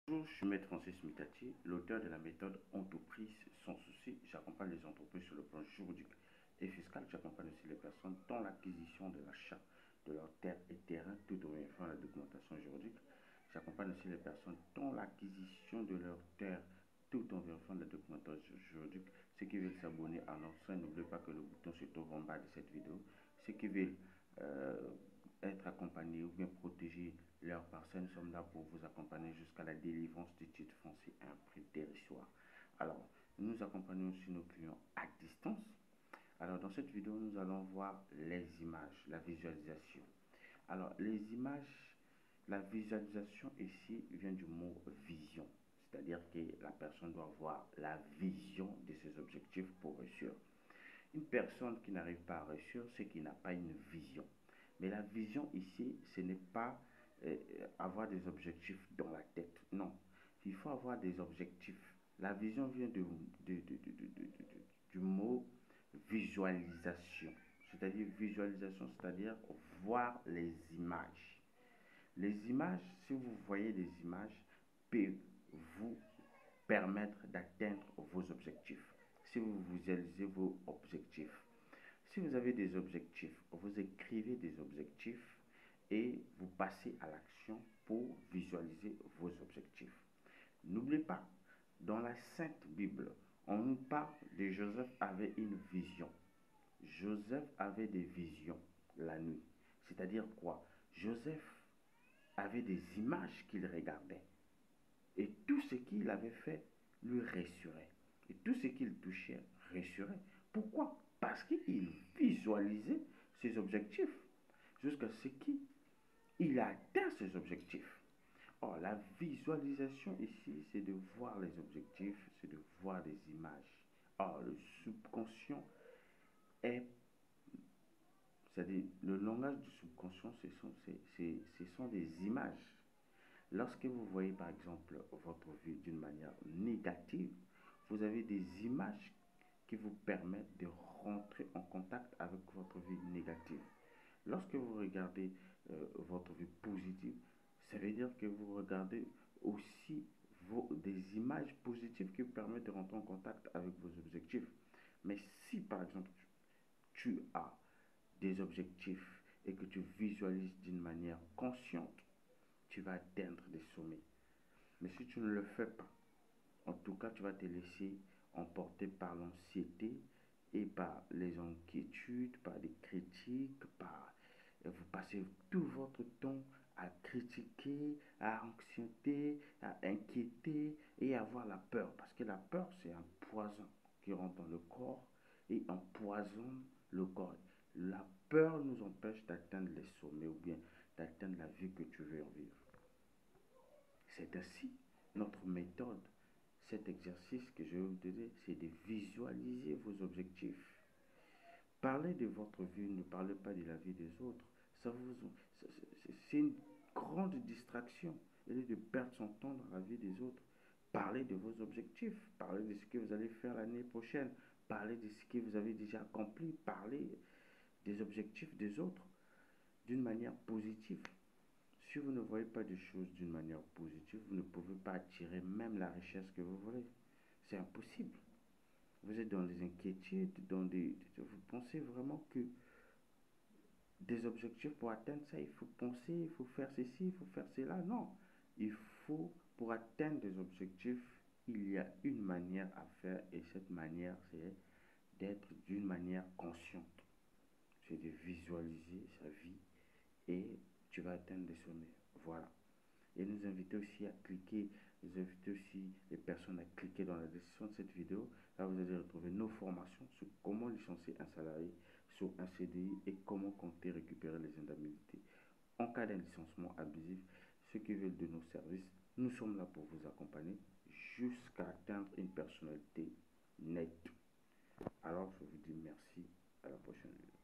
Bonjour, je suis Maître Francis Mitati, l'auteur de la méthode Entreprise sans souci. J'accompagne les entreprises sur le plan juridique et fiscal. J'accompagne aussi les personnes dans l'acquisition de l'achat de leurs terres et terrains tout en vérifiant la documentation juridique. J'accompagne aussi les personnes dans l'acquisition de leurs terres tout en vérifiant la documentation juridique. Ceux qui veulent s'abonner à notre chaîne, n'oubliez pas que le bouton se trouve en bas de cette vidéo. Ceux qui veulent être accompagnés ou bien protéger leurs parcelles, nous sommes là pour vous accompagner jusqu'à la délivrance du titre foncier à un prix dérisoire. Alors, nous accompagnons aussi nos clients à distance. Alors, dans cette vidéo, nous allons voir les images, la visualisation. Alors, les images, la visualisation ici vient du mot vision. C'est-à-dire que la personne doit avoir la vision de ses objectifs pour réussir. Une personne qui n'arrive pas à réussir, c'est qu'il n'a pas une vision. Mais la vision ici, ce n'est pas avoir des objectifs dans la tête. Non, il faut avoir des objectifs. La vision vient du mot visualisation. C'est-à-dire visualisation, c'est-à-dire voir les images. Les images, si vous voyez des images, peuvent vous permettre d'atteindre vos objectifs. Si vous visualisez vos objectifs. Si vous avez des objectifs, vous écrivez des objectifs et vous passez à l'action pour visualiser vos objectifs. N'oubliez pas, dans la Sainte Bible, on nous parle de Joseph avait une vision. Joseph avait des visions la nuit. C'est-à-dire quoi? Joseph avait des images qu'il regardait. Et tout ce qu'il avait fait lui rassurait. Et tout ce qu'il touchait rassurait. Pourquoi? Parce qu'il visualisait ses objectifs. Jusqu'à ce qu'il a atteint ses objectifs. Or, la visualisation ici, c'est de voir les objectifs, c'est de voir des images. Or, le subconscient est, c'est-à-dire le langage du subconscient, ce sont des images. Lorsque vous voyez par exemple votre vie d'une manière négative, vous avez des images qui vous permettent de rentrer en contact avec votre vie négative. Lorsque vous regardez votre vie positive, ça veut dire que vous regardez aussi des images positives qui vous permettent de rentrer en contact avec vos objectifs. Mais si par exemple tu as des objectifs et que tu visualises d'une manière consciente, tu vas atteindre des sommets. Mais si tu ne le fais pas, en tout cas, tu vas te laisser emporter par l'anxiété et par les inquiétudes, par les critiques, vous passez tout votre temps à critiquer, à anxiété, à inquiéter et à avoir la peur. Parce que la peur, c'est un poison qui rentre dans le corps et empoisonne le corps. La peur nous empêche d'atteindre les sommets ou bien d'atteindre la vie que tu veux en vivre. C'est ainsi notre méthode. Cet exercice que je vais vous donner, c'est de visualiser vos objectifs. Parlez de votre vie, ne parlez pas de la vie des autres. C'est une grande distraction. Elle est de perdre son temps dans la vie des autres. Parlez de vos objectifs. Parlez de ce que vous allez faire l'année prochaine. Parlez de ce que vous avez déjà accompli. Parlez des objectifs des autres d'une manière positive. Si vous ne voyez pas des choses d'une manière positive, vous ne pouvez pas attirer même la richesse que vous voulez. C'est impossible. Vous êtes dans des inquiétudes, vous pensez vraiment que des objectifs pour atteindre ça, il faut penser, il faut faire ceci, il faut faire cela. Non. Il faut, pour atteindre des objectifs, il y a une manière à faire et cette manière, c'est d'être d'une manière consciente. C'est de visualiser sa vie et tu vas atteindre des sommets. Voilà. Et nous invitons aussi à cliquer, nous invitons aussi les personnes à cliquer dans la description de cette vidéo. Là, vous allez retrouver nos formations sur comment licencier un salarié sur un CDI et comment compter récupérer les indemnités. En cas d'un licenciement abusif, ceux qui veulent de nos services, nous sommes là pour vous accompagner jusqu'à atteindre une personnalité nette. Alors, je vous dis merci. À la prochaine vidéo.